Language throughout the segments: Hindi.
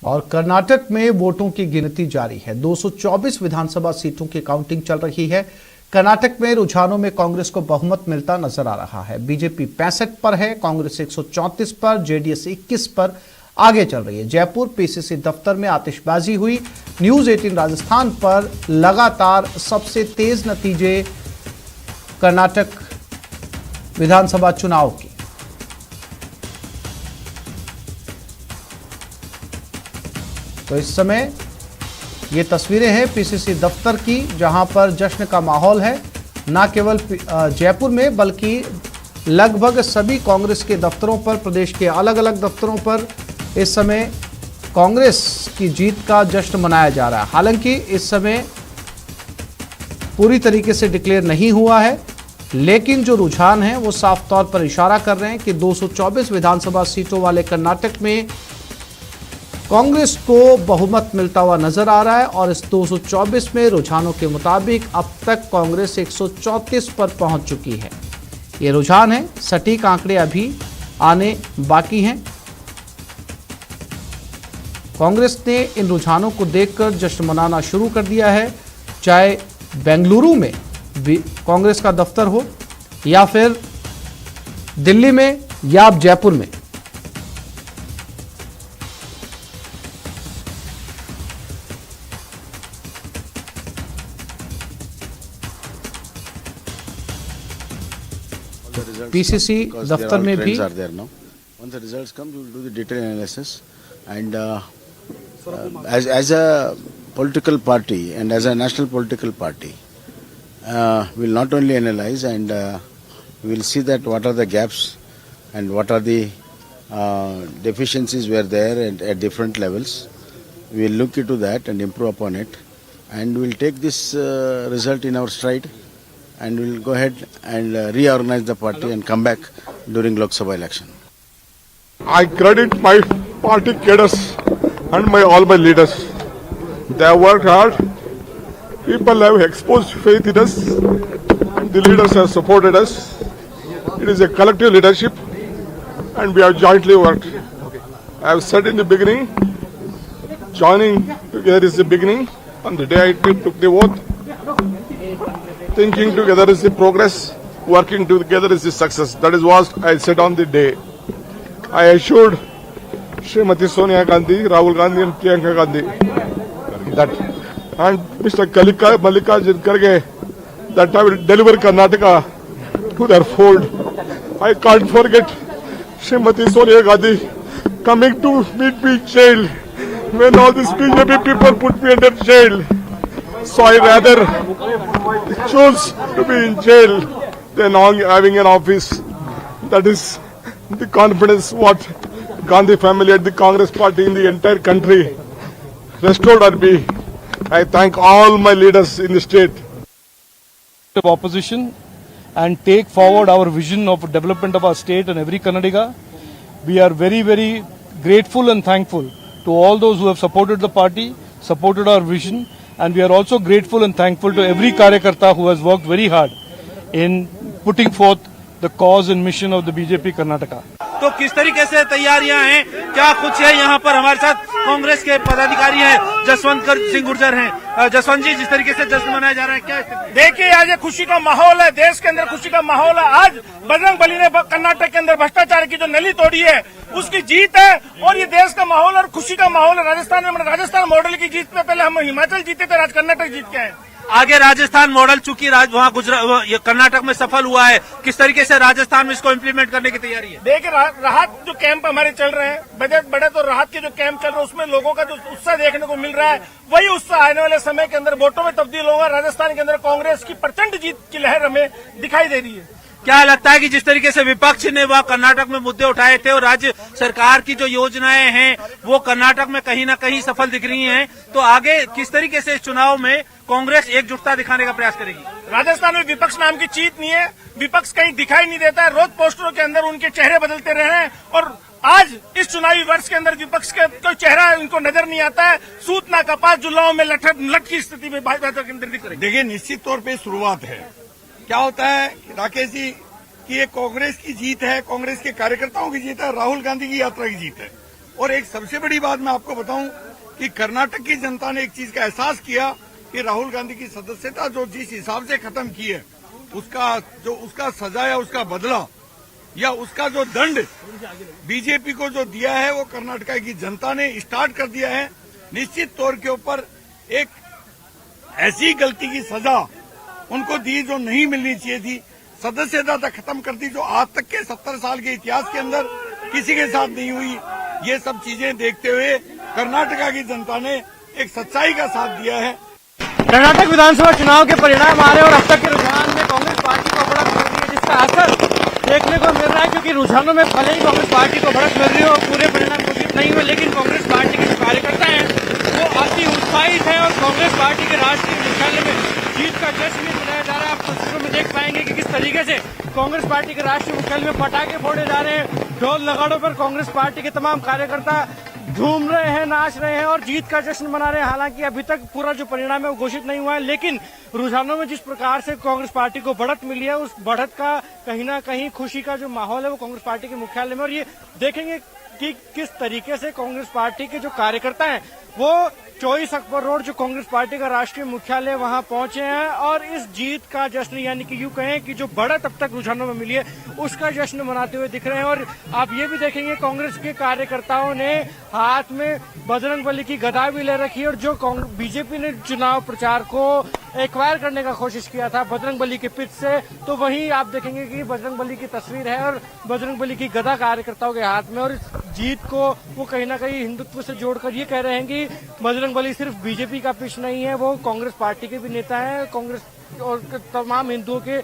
और कर्नाटक में वोटों की गिनती जारी है। 224 विधानसभा सीटों की काउंटिंग चल रही है। कर्नाटक में रुझानों में कांग्रेस को बहुमत मिलता नजर आ रहा है। बीजेपी 65 पर है, कांग्रेस 134 पर, जेडीएस 21 पर आगे चल रही है। जयपुर पीसीसी दफ्तर में आतिशबाजी हुई। न्यूज 18 राजस्थान पर लगातार सबसे तेज नतीजे कर्नाटक विधानसभा चुनाव की। तो इस समय ये तस्वीरें हैं पीसीसी दफ्तर की, जहां पर जश्न का माहौल है। न केवल जयपुर में बल्कि लगभग सभी कांग्रेस के दफ्तरों पर, प्रदेश के अलग अलग दफ्तरों पर इस समय कांग्रेस की जीत का जश्न मनाया जा रहा है। हालांकि इस समय पूरी तरीके से डिक्लेयर नहीं हुआ है, लेकिन जो रुझान है वो साफ तौर पर इशारा कर रहे हैं कि 224 विधानसभा सीटों वाले कर्नाटक में कांग्रेस को बहुमत मिलता हुआ नजर आ रहा है। और इस 224 में रुझानों के मुताबिक अब तक कांग्रेस 134 पर पहुंच चुकी है। ये रुझान है, सटीक आंकड़े अभी आने बाकी हैं। कांग्रेस ने इन रुझानों को देखकर जश्न मनाना शुरू कर दिया है, चाहे बेंगलुरु में कांग्रेस का दफ्तर हो या फिर दिल्ली में या जयपुर में। पीसीसी दफ्तर में भी once the results come, we will do the detailed analysis, and as a political party and as a national political party, we will not only analyze, and we will see that what are the gaps and what are the deficiencies were there at different levels. We will look into that and improve upon it, and we will take this result in our stride, and we will go ahead and reorganize the party and come back during Lok Sabha election. I credit my party cadres and all my leaders. They have worked hard. People have exposed faith in us. The leaders have supported us. It is a collective leadership, and we have jointly worked. I have said in the beginning, joining together is the beginning. On the day I took the oath, thinking together is the progress, working together is the success. That is what I said on the day. I assured Srimati Sonia Gandhi, Rahul Gandhi and Priyanka Gandhi that, and Mr. Mallikarjun Kharge, that I will deliver Karnataka to their fold. I can't forget Srimati Sonia Gandhi coming to meet me in jail when all these BJP people put me under jail. So I rather choose to be in jail than having an office. That is the confidence what Gandhi family and the Congress party in the entire country restored at me. I thank all my leaders in the state. Of opposition and take forward our vision of development of our state and every Kannadiga. We are very, very grateful and thankful to all those who have supported the party, supported our vision, and we are also grateful and thankful to every Karyakarta who has worked very hard in putting forth the cause and mission of the BJP Karnataka. तो किस तरीके से तैयारियां हैं, क्या कुछ है? यहाँ पर हमारे साथ कांग्रेस के पदाधिकारी हैं, जसवंत सिंह गुर्जर हैं। जसवंत जी, जिस तरीके से जश्न मनाया जा रहा है, क्या देखिए आज ये खुशी का माहौल है, देश के अंदर खुशी का माहौल है। आज बजरंगबली ने कर्नाटक के अंदर भ्रष्टाचार की जो नली तोड़ी है उसकी जीत है, और ये देश का माहौल और खुशी का माहौल है। राजस्थान मॉडल की जीत पे पहले हम हिमाचल जीते थे, आज कर्नाटक जीत के हैं। आगे राजस्थान मॉडल चूंकि वहाँ कर्नाटक में सफल हुआ है, किस तरीके से राजस्थान में इसको इम्प्लीमेंट करने की तैयारी है? देखिए राहत जो कैंप हमारे चल रहे हैं, बजट बड़े तो राहत के जो कैंप चल रहे हैं उसमें लोगों का जो उत्साह देखने को मिल रहा है, वही उत्साह आने वाले समय के अंदर वोटों में तब्दील होगा। राजस्थान के अंदर कांग्रेस की प्रचंड जीत की लहर हमें दिखाई दे रही है। क्या लगता है कि जिस तरीके से विपक्ष ने वह कर्नाटक में मुद्दे उठाए थे और राज्य सरकार की जो योजनाएं हैं वो कर्नाटक में कहीं ना कहीं सफल दिख रही हैं, तो आगे किस तरीके से इस चुनाव में कांग्रेस एकजुटता दिखाने का प्रयास करेगी? राजस्थान में विपक्ष नाम की चीज नहीं है, विपक्ष कहीं दिखाई नहीं देता है। रोज पोस्टरों के अंदर उनके चेहरे बदलते रहे हैं, और आज इस चुनावी वर्ष के अंदर विपक्ष का कोई चेहरा इनको नजर नहीं आता है। सूत ना कपास, जुलाओं में लट की स्थिति में भाजपा केंद्रित करेगी। देखिए, निश्चित तौर पे शुरुआत है। क्या होता है राकेश जी कि ये कांग्रेस की जीत है, कांग्रेस के कार्यकर्ताओं की जीत है, राहुल गांधी की यात्रा की जीत है, और एक सबसे बड़ी बात मैं आपको बताऊं कि कर्नाटक की जनता ने एक चीज का एहसास किया कि राहुल गांधी की सदस्यता जो जिस हिसाब से खत्म की है, उसका सजा या उसका बदला या उसका जो दंड बीजेपी को जो दिया है वो कर्नाटक की जनता ने स्टार्ट कर दिया है। निश्चित तौर के ऊपर एक ऐसी गलती की सजा उनको दी जो नहीं मिलनी चाहिए थी, सदस्यता तक खत्म कर दी जो आज तक के 70 साल के इतिहास के अंदर किसी के साथ नहीं हुई। ये सब चीजें देखते हुए कर्नाटका की जनता ने एक सच्चाई का साथ दिया है। कर्नाटक विधानसभा चुनाव के परिणाम आ रहे हैं और अब तक के रुझान में कांग्रेस पार्टी को बढ़त मिल रही है, जिसका असर देखने को मिल रहा है। क्योंकि रुझानों में भले ही कांग्रेस पार्टी को बढ़त मिल रही हो, पूरे परिणाम घोषित नहीं हुए, लेकिन कांग्रेस पार्टी के जो कार्यकर्ता हैं वो अति उत्साहित हैं और कांग्रेस पार्टी के राष्ट्रीय मुख्यालय में जीत का जश्न भी मनाया जा रहा है। आप तस्वीरों में देख पाएंगे कि किस तरीके से कांग्रेस पार्टी के राष्ट्रीय मुख्यालय में पटाखे फोड़े जा रहे हैं। ढोल नगाड़ों पर कांग्रेस पार्टी के तमाम कार्यकर्ता झूम रहे हैं, नाच रहे हैं और जीत का जश्न मना रहे हैं। हालांकि अभी तक पूरा जो परिणाम है वो घोषित नहीं हुआ है, लेकिन रुझानों में जिस प्रकार से कांग्रेस पार्टी को बढ़त मिली है, उस बढ़त का कहीं ना कहीं खुशी का जो माहौल है वो कांग्रेस पार्टी के मुख्यालय में। और ये देखेंगे कि किस तरीके से कांग्रेस पार्टी के जो कार्यकर्ता हैं वो 24 अक्बर रोड जो कांग्रेस पार्टी का राष्ट्रीय मुख्यालय वहां पहुंचे हैं और इस जीत का जश्न, यानी कि यूं कहें कि जो बढ़त अब तक रुझानों में मिली है उसका जश्न मनाते हुए दिख रहे हैं। और आप ये भी देखेंगे कांग्रेस के कार्यकर्ताओं ने हाथ में बजरंगबली की गदा भी ले रखी है और जो बीजेपी ने चुनाव प्रचार को एक्वायर करने का कोशिश किया था बजरंगबली के पिच से, तो वहीं आप देखेंगे कि बजरंगबली की तस्वीर है और बजरंगबली की गदा कार्यकर्ताओं के हाथ में। और इस जीत को वो कहीं ना कहीं हिंदुत्व से जोड़कर ये कह रहे हैं कि बजरंगबली सिर्फ बीजेपी का पिच नहीं है, वो कांग्रेस पार्टी के भी नेता हैं, कांग्रेस और तमाम हिंदुओं के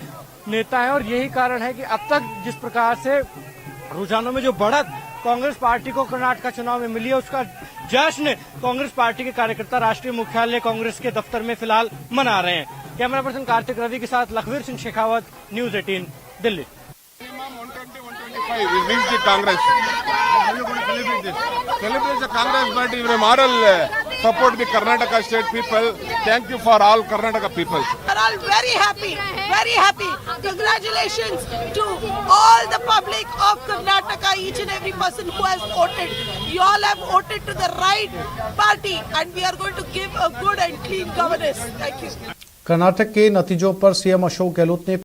नेता हैं। और यही कारण है कि अब तक जिस प्रकार से रुझानों में जो बढ़त कांग्रेस पार्टी को कर्नाटक चुनाव में मिली है उसका जश्न कांग्रेस पार्टी के कार्यकर्ता राष्ट्रीय मुख्यालय कांग्रेस के दफ्तर में फिलहाल मना रहे हैं। कैमरा पर्सन कार्तिक रवि के साथ Lakhvir Singh Shekhawat, news 18 Delhi. We reached the Congress. How are you going to celebrate this? Celebrate the Congress party. Your moral support the Karnataka state people. Thank you for all Karnataka people. We are all very happy, very happy. Congratulations to all the public of Karnataka, each and every person who has voted. You all have voted to the right party and we are going to give a good and clean governance. Thank you. Karnataka के नतीजों पर सीएम अशोक गहलोत ने